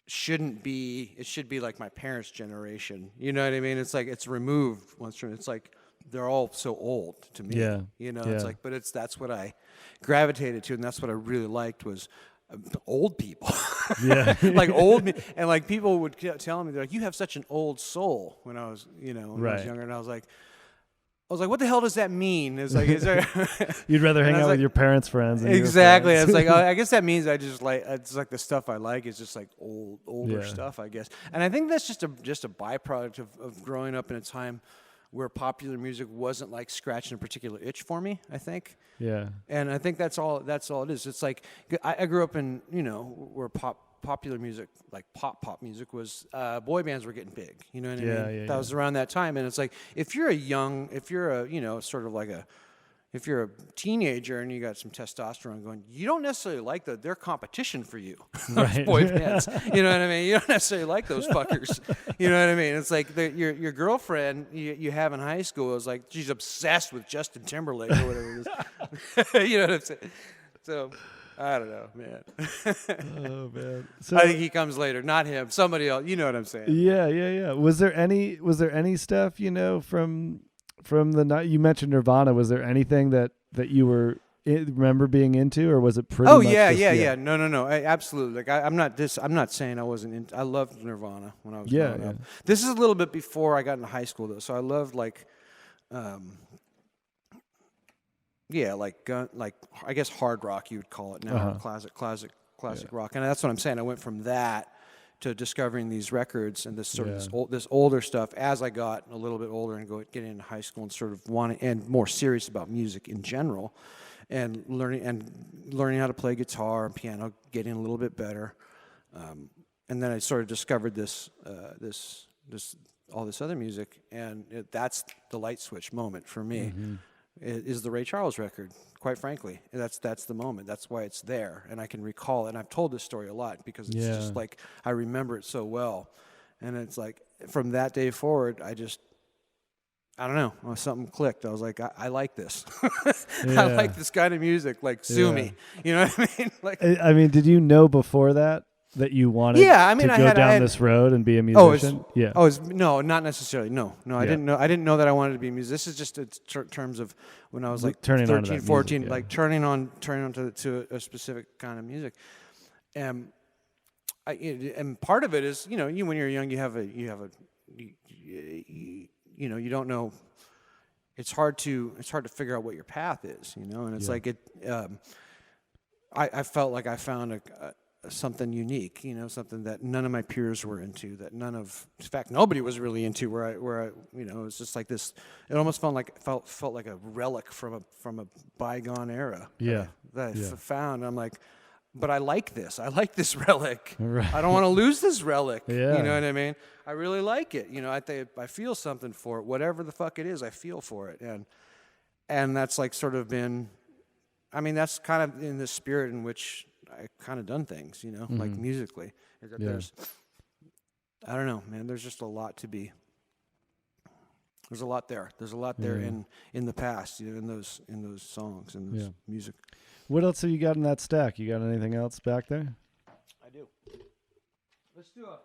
shouldn't be. It should be like my parents' generation. You know what I mean? It's like it's removed once from. It's like they're all so old to me. Yeah. It's Yeah. like, but that's what I gravitated to, and that's what I really liked was old people. Yeah. Like old me, and like people would tell me, they're like, you have such an old soul when I was, when I was Right. younger, and I was like, what the hell does that mean? It's like, is there? You'd rather hang And I out was with like- your parents' friends. Than your Exactly. friends. It's like, I guess that means I just like, it's like the stuff I like is just like older Yeah. stuff, I guess. And I think that's just a byproduct of growing up in a time where popular music wasn't like scratching a particular itch for me, I think. Yeah. And I think that's all it is. It's like I grew up in, where popular music, like pop music was, boy bands were getting big. You know what I Yeah, mean? yeah, That was around that time. And it's like, if you're a teenager and you got some testosterone going, you don't necessarily like they're competition for you, those Right. boy bands. You know what I mean? You don't necessarily like those fuckers. You know what I mean? It's like your girlfriend you have in high school is like, she's obsessed with Justin Timberlake or whatever it is. You know what I'm saying? So, I don't know, man. Oh man. So I think he comes later, not him. Somebody else. You know what I'm saying? yeah. Was there any stuff from the night you mentioned Nirvana? Was there anything that you remember being into, or was it pretty? Oh much yeah, just, yeah. No. Absolutely. Like I'm not saying I wasn't into. I loved Nirvana when I was growing up. This is a little bit before I got into high school though, so I loved like, like I guess hard rock you would call it now, classic rock, and that's what I'm saying. I went from that to discovering these records and this sort of this older stuff as I got a little bit older and getting into high school and sort of wanting and more serious about music in general, and learning how to play guitar and piano, getting a little bit better, and then I sort of discovered all this other music, and that's the light switch moment for me. Mm-hmm. Is the Ray Charles record, quite frankly. That's the moment. That's why it's there, and I can recall it. And I've told this story a lot because it's just like I remember it so well. And it's like from that day forward, I don't know. Something clicked. I was like, I like this. I Yeah. like this kind of music. Like, sue Yeah. me. You know what I mean? Like, I mean, did you know before that you wanted yeah. I mean, to I go had, down this road and be a oh, it's, musician? Yeah. oh, it's, no, not necessarily. No, I Yeah. didn't know. I didn't know that I wanted to be a musician. This is just in terms of when I was like Turning on to 13, that 14, music, yeah. like turning on to a specific kind of music. And and part of it is, you know, when you're young, you don't know. It's hard to figure out what your path is, you know, and it's like I felt like I found something unique, you know, something that none of my peers were into, that in fact, nobody was really into. Where I, you know, it was just like this. It almost felt like a relic from a bygone era. Yeah. That I found. I'm like, but I like this. I like this relic. Right. I don't want to lose this relic. Yeah. You know what I mean? I really like it. You know, I feel something for it. Whatever the fuck it is, I feel for it. And that's like sort of been, I mean, that's kind of in the spirit in which I kind of done things, you know, like musically. There's, I don't know, man, there's just a lot to be. There's a lot there. There's a lot there in the past, you know, in those songs and those music. What else have you got in that stack? You got anything else back there? I do. Let's do a.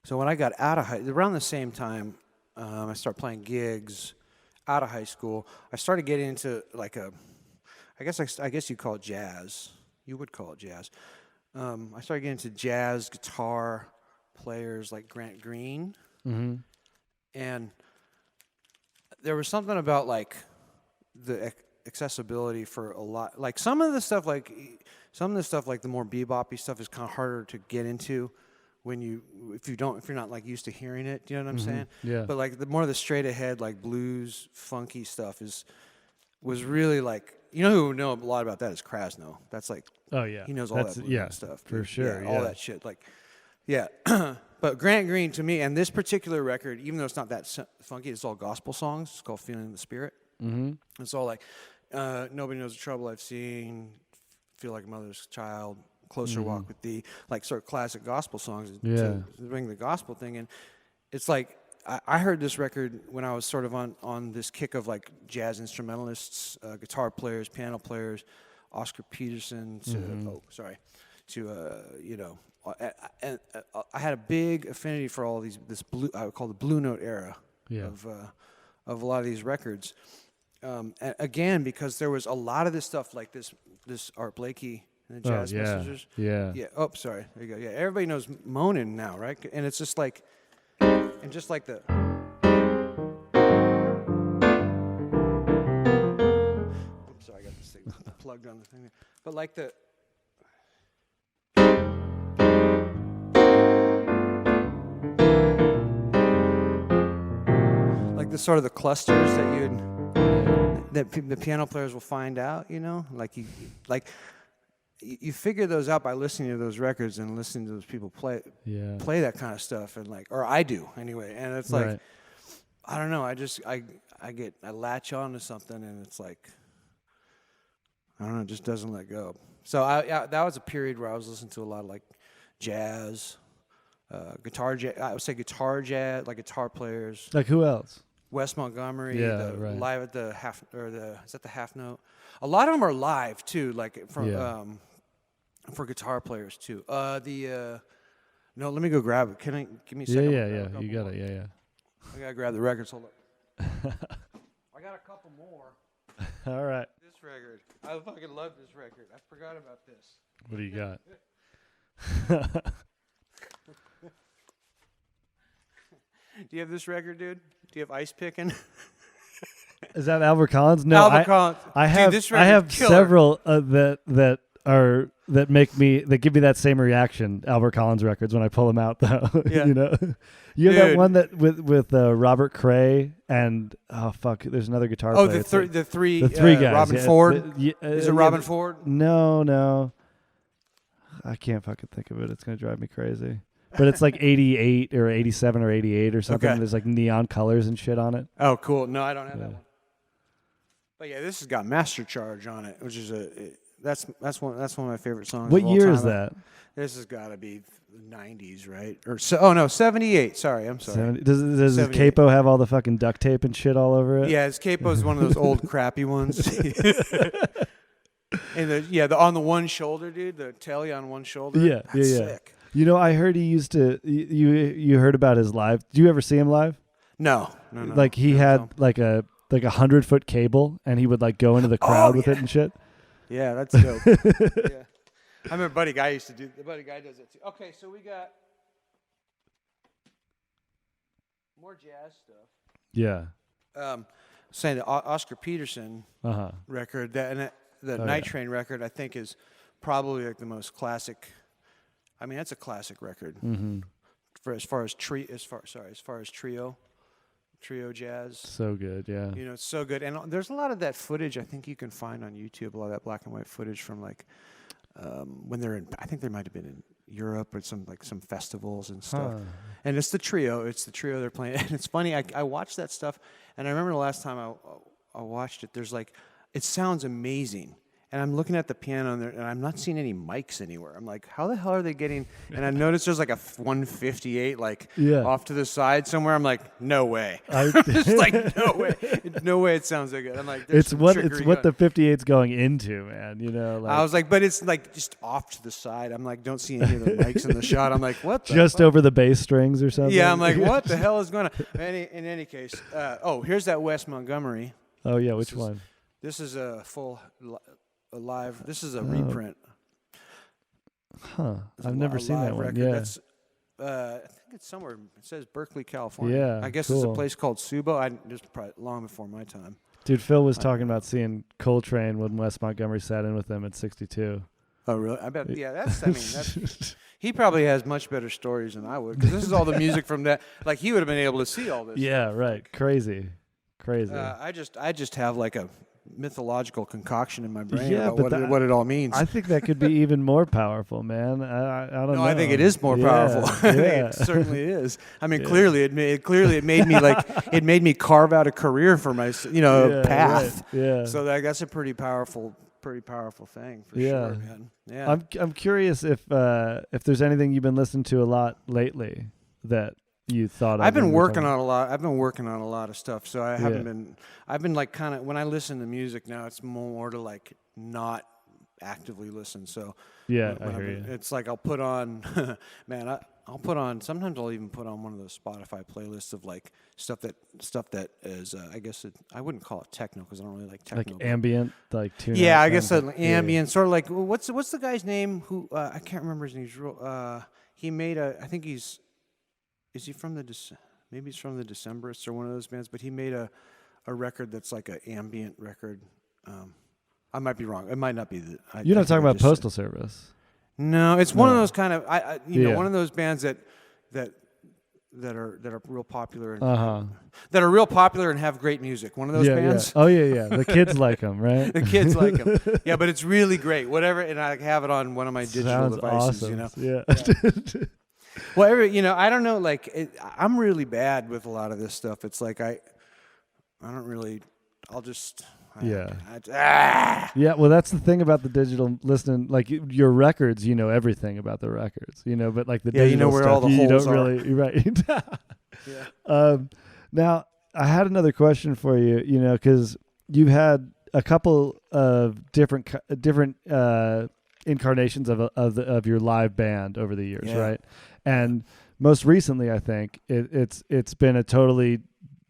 So when I got out of around the same time, I started playing gigs out of high school. I started getting into like I guess you'd call it jazz. You would call it jazz. I started getting into jazz guitar players like Greene, and there was something about like the accessibility for a lot. Like some of the stuff, like the more bebop-y stuff is kind of harder to get into if you're not like used to hearing it. Do you know what I'm saying? Yeah. But like the more the straight ahead, like blues, funky stuff was really like, you know who know a lot about that is Krasno. That's like, oh yeah, he knows all that blues stuff for sure. All that shit. Like, yeah. But Grant Greene to me, and this particular record, even though it's not that funky, it's all gospel songs. It's called "Feeling the Spirit." It's all like, "Nobody Knows the Trouble I've Seen," "Feel Like a Mother's Child," "Closer Walk with Thee," like sort of classic gospel songs to bring the gospel thing in. It's like I heard this record when I was sort of on this kick of like jazz instrumentalists, guitar players, piano players, Oscar Peterson you know, and I had a big affinity for all this blue, I would call the Blue Note era of a lot of these records. Again, because there was a lot of this stuff like this Art Blakey and the Jazz Messengers. Yeah. Oh, sorry. There you go. Yeah, everybody knows Moanin' now, right? And it's just like, and just like the. I'm sorry, I got this thing plugged on the thing. But like the. Like the sort of the clusters that the piano players will find out, you know, you figure those out by listening to those records and listening to those people play that kind of stuff, and like, or I do anyway, and it's like, I don't know, I latch on to something, and it's like, I don't know, it just doesn't let go. So that was a period where I was listening to a lot of like jazz, guitar jazz. I would say guitar jazz, like guitar players. Like who else? Wes Montgomery, live at the is that the half note? A lot of them are live too, like from for guitar players too. No, let me go grab it. Can I give me a second? Yeah. You got it. Yeah. I gotta grab the records. Hold up. I got a couple more. All right. This record, I fucking love this record. I forgot about this. What do you got? Do you have this record, dude? Do you have Ice Pickin'? Is that Albert Collins? No, Albert Collins. I have. Dude, this I have killer. several that give me that same reaction. Albert Collins records when I pull them out, though. Yeah. You know, you have that one that with Robert Cray and there's another guitar player. The three guys. Robin Ford. Is it Robin Ford? No. I can't fucking think of it. It's gonna drive me crazy. But it's like 88 or 87 or 88 or something. Okay. There's like neon colors and shit on it. Oh, cool. No, I don't have that one. But yeah, this has got Master Charge on it, which is that's one of my favorite songs. What of all year time. is that? This has got to be the 90s, right? Or oh no, 78. Sorry, I'm sorry. Does his capo have all the fucking duct tape and shit all over it? Yeah, his capo is one of those old crappy ones. And the on the one shoulder, dude, the telly on one shoulder. Yeah, that's yeah. Sick. You know, I heard he used to. You heard about his live? Do you ever see him live? No. Like he had like a 100-foot cable, and he would like go into the crowd with it and shit. Yeah, that's dope. Yeah. I remember Buddy Guy used to do. The Buddy Guy does it too. Okay, so we got more jazz stuff. Yeah. Saying the Oscar Peterson record, the Night Train record, I think is probably like the most classic. I mean, that's a classic record as far as trio jazz. So good, yeah. You know, it's so good, and there's a lot of that footage I think you can find on YouTube. A lot of that black and white footage from like when they're in. I think they might have been in Europe or some festivals and stuff. And it's the trio they're playing. And it's funny. I watched that stuff, and I remember the last time I watched it. There's like, it sounds amazing. And I'm looking at the piano there, and I'm not seeing any mics anywhere. I'm like, how the hell are they getting? And I noticed there's like a 158 off to the side somewhere. I'm like, no way. I'm just like, no way. No way it sounds that good. I'm like, it's what the 58's going into, man. You know, like, I was like, but it's like just off to the side. I'm like, don't see any of the mics in the shot. I'm like, what? Just over the bass strings or something? Yeah, I'm like, what the hell is going on? In any case, here's that Wes Montgomery. Oh yeah, which one? This is a full. Live. This is a reprint. I've never seen that one. Record. Yeah. That's, I think it's somewhere. It says Berkeley, California. Yeah. I guess cool. It's a place called Subo. This is probably long before my time. Dude, Phil was talking about seeing Coltrane when Wes Montgomery sat in with them at 62. Oh, really? I bet. Yeah, that's. He probably has much better stories than I would, because this is all the music from that. Like, he would have been able to see all this. Yeah, right. Crazy. I just have like a mythological concoction in my brain about what it all means. I think that could be even more powerful, man. I don't know. I think it is more powerful. I think it certainly is. I mean, clearly it made me like it made me carve out a career for my path. Right. Yeah. So that's a pretty powerful thing for sure, man. Yeah. I'm curious if there's anything you've been listening to a lot lately that you thought I've been working on a lot of stuff, so I haven't been. I've been like kind of, when I listen to music now, it's more to like not actively listen. So I hear you. It's like I'll put on, I'll put on. Sometimes I'll even put on one of those Spotify playlists of like stuff that is. I guess I wouldn't call it techno, because I don't really like techno. Like ambient, like tune. Yeah, I guess ambient, sort of like what's the guy's name? Who I can't remember his name. He made I think he's. Is he from maybe he's from the Decemberists or one of those bands, but he made a record that's like an ambient record. I might be wrong. It might not be. You're not talking about Postal Service. No, it's one of those kind of one of those bands that are real popular that are real popular and have great music. One of those bands. Yeah. Oh yeah. The kids like them, right? The kids like them. Yeah, but it's really great. Whatever, and I have it on one of my digital devices. Awesome. You know. Yeah. Well, I don't know. Like, I'm really bad with a lot of this stuff. It's like I don't really. I'll just. Yeah, well, that's the thing about the digital listening. Like, your records, you know everything about the records, but like the digital you know where stuff, all the you holes don't are. really, right? Yeah. Now, I had another question for you, because you've had a couple of different incarnations of your live band over the years, right? And most recently, I think it's been a totally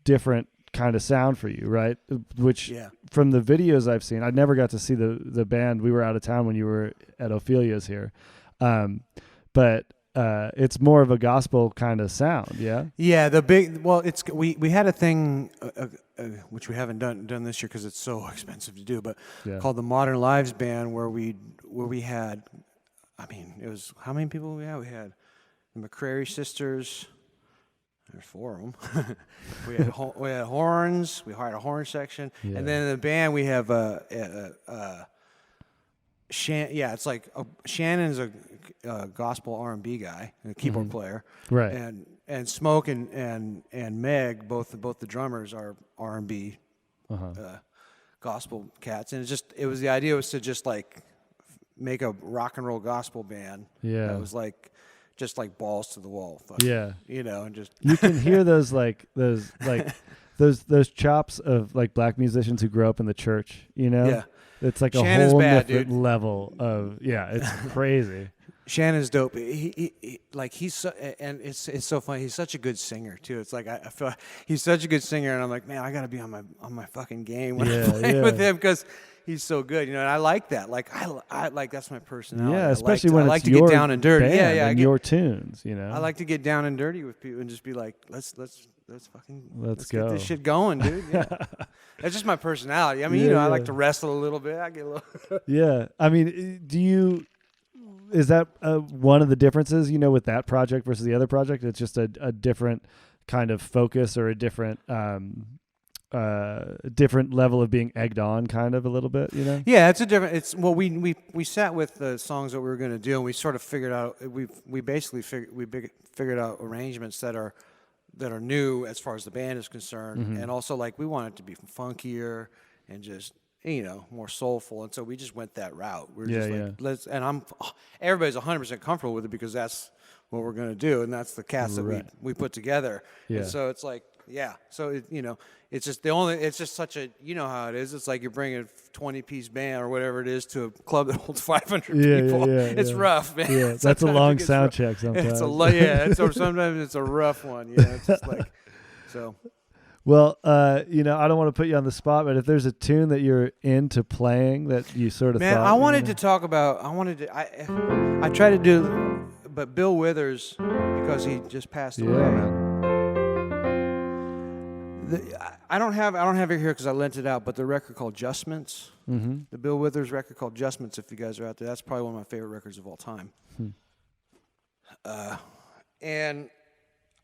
different kind of sound for you, right? Which from the videos I've seen, I never got to see the band. We were out of town when you were at Ophelia's here, but it's more of a gospel kind of sound, yeah. Yeah, it's we had a thing which we haven't done this year because it's so expensive to do, but called the Modern Lives Band, where we had, I mean, it was, how many people we had? We had the McCrary sisters. There's 4 of them. we had horns. We hired a horn section, and then in the band we have it's like Shannon's a gospel R&B guy, a keyboard player, right? And Smoke and Meg, both the drummers are R&B gospel cats, and it was the idea was to just like make a rock and roll gospel band. Yeah. That was like just like balls to the wall. Yeah. And just you can hear those those chops of like black musicians who grew up in the church. Yeah. It's like Shannon's a whole bad, different dude. level of it's crazy. Shannon's dope. He's so, and it's so funny. He's such a good singer too. It's like I feel like he's such a good singer, and I'm like, man, I got to be on my fucking game when I play with him because he's so good. And I like that. Like I like that's my personality. Yeah, especially when I like it's to your get down and dirty. band Yeah, and your tunes. I like to get down and dirty with people and just be like, let's go. Get this shit going, dude. Yeah. That's just my personality. I mean, I like to wrestle a little bit. I get a little. Yeah, I mean, is that one of the differences, with that project versus the other project? It's just a different kind of focus or a different different level of being egged on, kind of a little bit, Yeah, we sat with the songs that we were going to do, and we sort of figured out we basically figured out arrangements that are new as far as the band is concerned, and also like we want it to be funkier and just more soulful, and so we just went that route. We're just like, everybody's 100% comfortable with it because that's what we're going to do, and that's the cast that we put together. Yeah. And so it's like, so it's just it's just such a, how it is. It's like you're bringing a 20-piece band or whatever it is to a club that holds 500 people. It's rough, man. Yeah, that's a long sound check sometimes. Sometimes it's a rough one. It's just like so. Well, I don't want to put you on the spot, but if there's a tune that you're into playing that you sort of thought, I wanted to talk about. I tried to do, but Bill Withers, because he just passed away. Man. I don't have it here because I lent it out, but the record called Adjustments, the Bill Withers record called Adjustments. If you guys are out there, that's probably one of my favorite records of all time. And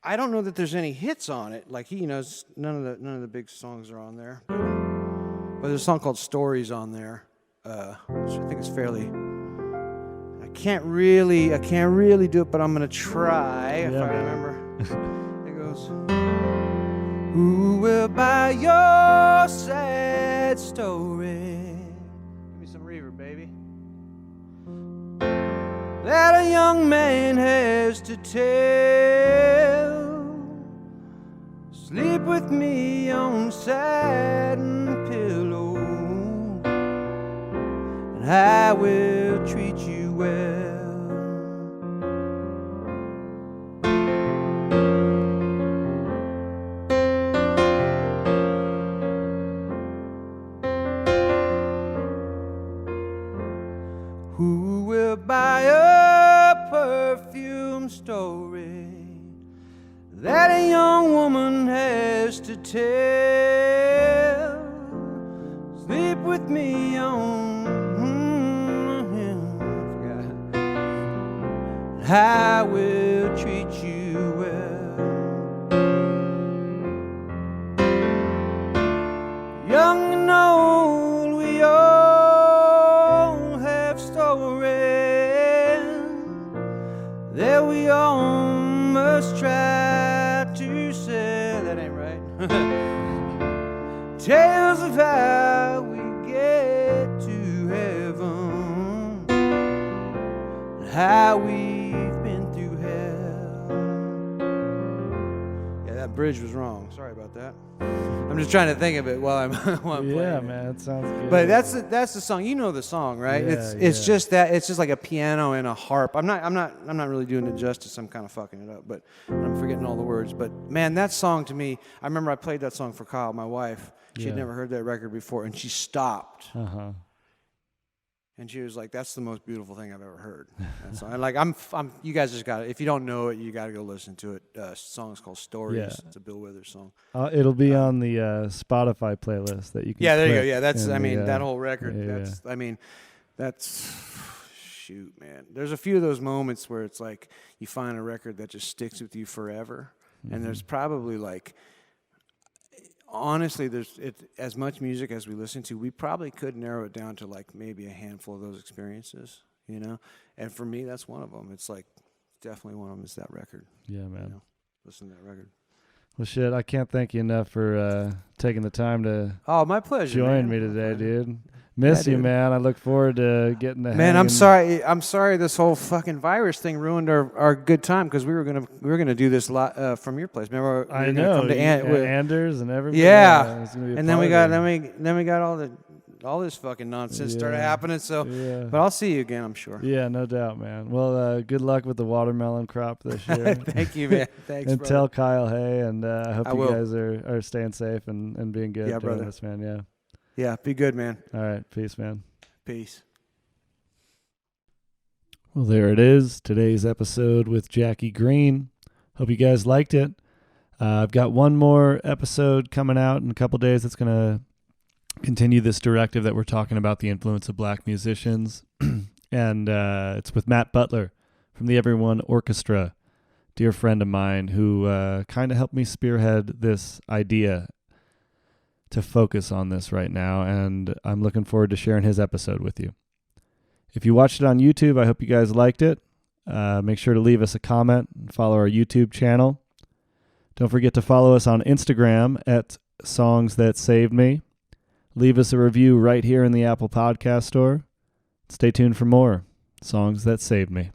I don't know that there's any hits on it. Like none of the big songs are on there. But there's a song called Stories on there, which I think is fairly. I can't really do it, but I'm gonna try if I remember. It goes. Who will buy your sad story? Give me some reverb, baby. That a young man has to tell. Sleep with me on satin pillow, and I will treat you well. Who will buy a perfume story that a young woman has to tell? Sleep with me on I will treat you well. Young and old, we all have stories that we all must try to say. That ain't right. Tales of how we get to heaven, and how we've been through hell. Yeah, that bridge was wrong. Sorry about that. I'm just trying to think of it while I'm playing. Yeah, man, it sounds good. But that's the song. You know the song, right? Yeah, it's just that it's just like a piano and a harp. I'm not really doing it justice. I'm kind of fucking it up, but I'm forgetting all the words. But man, that song to me, I remember I played that song for Kyle, my wife. She had never heard that record before, and she stopped. And she was like, "That's the most beautiful thing I've ever heard." And like, you guys just got it. If you don't know it, you got to go listen to it. Song's called "Stories." Yeah. It's a Bill Withers song. It'll be on the Spotify playlist that you can. Yeah, there you go. click Yeah, that's. in I mean, the, that whole record. That's. Shoot, man. There's a few of those moments where it's like you find a record that just sticks with you forever, and there's probably like. Honestly, as much music as we listen to, we probably could narrow it down to like maybe a handful of those experiences, And for me, that's one of them. It's like definitely one of them is that record. Yeah, man. Listen to that record. Well, shit, I can't thank you enough for taking the time to Oh, my pleasure. join man. me today, dude. Miss you, dude. man. I look forward to getting to Man, hang I'm and- sorry. I'm sorry. This whole fucking virus thing ruined our good time because we were gonna do this from your place. Remember, we I were gonna know come to Anders and everybody. Yeah. it was gonna be a and then we got party. then we got all this fucking nonsense started Yeah. happening. So, Yeah. but I'll see you again. I'm sure. Yeah, no doubt, man. Well, good luck with the watermelon crop this year. Thank you, man. Thanks, And brother. tell Kyle, hey, and I hope I you will. guys are staying safe and being good Yeah, during brother. this, man. Yeah. Yeah, be good, man. All right. Peace, man. Peace. Well, there it is. Today's episode with Jackie Greene. Hope you guys liked it. I've got one more episode coming out in a couple days that's going to continue this directive that we're talking about the influence of black musicians. And it's with Matt Butler from the Everyone Orchestra, dear friend of mine who kind of helped me spearhead this idea to focus on this right now. And I'm looking forward to sharing his episode with you. If you watched it on YouTube, I hope you guys liked it. Make sure to leave us a comment and follow our YouTube channel. Don't forget to follow us on Instagram at Songs That Saved Me. Leave us a review right here in the Apple Podcast Store. Stay tuned for more Songs That Saved Me.